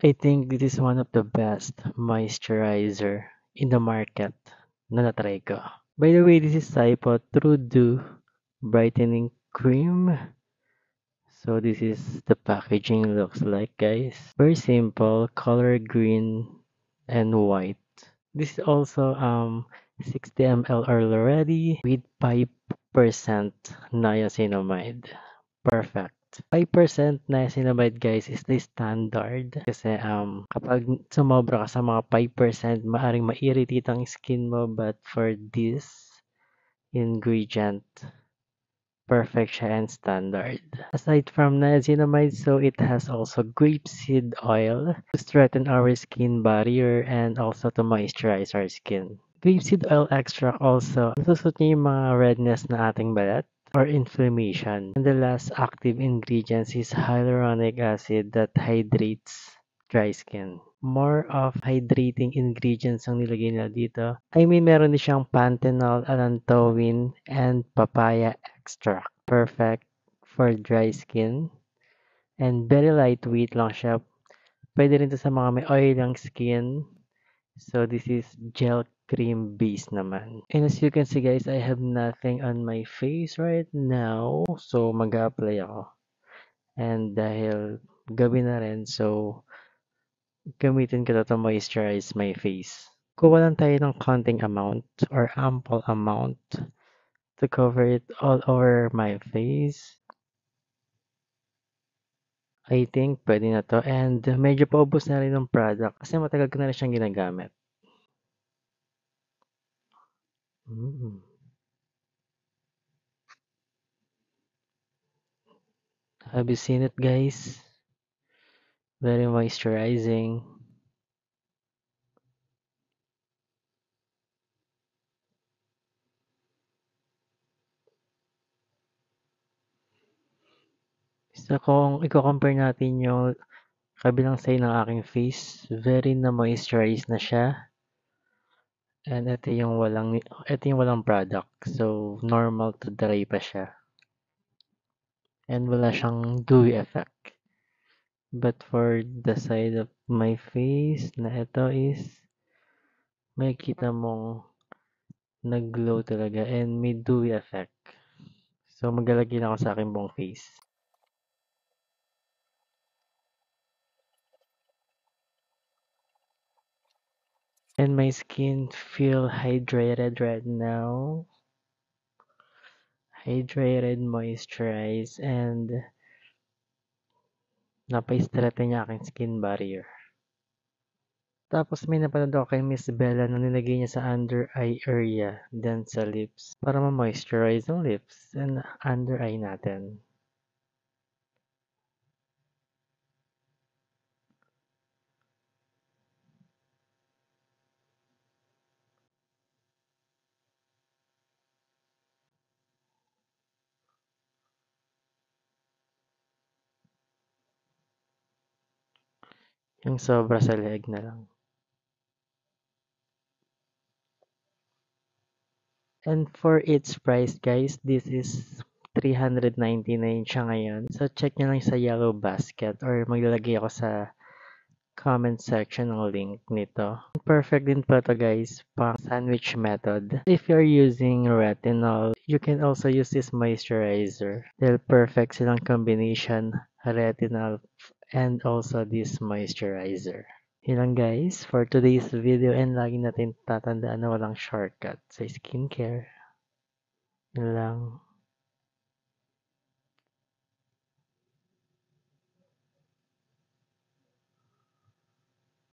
I think this is one of the best moisturizer in the market na natry ko. By the way, this is Typo True Dew Brightening Cream. So this is the packaging looks like, guys. Very simple, color green and white. This is also 60 ml already with 5% niacinamide. Perfect. 5% niacinamide guys is the standard kasi kapag sumobra ka sa mga 5% maaring ma-irritate ang skin mo, but for this ingredient perfect siya and standard. Aside from niacinamide, so it has also grapeseed oil to strengthen our skin barrier and also to moisturize our skin. Grapeseed oil extract also nasusot niya yung mga redness na ating balat or inflammation. And the last active ingredient is hyaluronic acid that hydrates dry skin. More of hydrating ingredients ang nilagay nila dito. I mean, meron din siyang panthenol, allantoin, and papaya extract. Perfect for dry skin. And very lightweight lang siya. Pwede rin to sa mga may oily skin. So this is gel cream base naman. And as you can see guys, I have nothing on my face right now. So mag-a-apply ako. And dahil gabi na rin, so gamitin ko to moisturize my face. Kuha lang tayo ng konting amount or ample amount to cover it all over my face. I think pwede na to, and medyo paubos na rin ng product kasi matagal ko na rin siyang ginagamit. Mm. Have you seen it guys? Very moisturizing. So kung i-compare natin yung kabilang side ng aking face, very na moisturize na siya. And ito yung walang product. So normal to dry pa siya. And wala siyang dewy effect. But for the side of my face na ito is makikita mong nag-glow talaga and may dewy effect. So maglalagay lang ako sa aking buong face. And my skin feel hydrated right now. Hydrated, moisturized, and napa-straighten niya aking skin barrier. Tapos may napanood ako kay Miss Bella na nilagay niya sa under eye area, then sa lips, para ma-moisturize yung lips and under eye natin. Yung sobra sa leeg na lang. And for its price guys, this is 399 siya ngayon. So check nyo lang sa yellow basket or maglalagay ako sa comment section ng link nito. Perfect din po to guys pang sandwich method. If you're using retinol, you can also use this moisturizer. They'll perfect silang combination, retinol and also this moisturizer. Yun lang guys for today's video, and lagi natin tatandaan na walang shortcut sa skincare. Yun lang.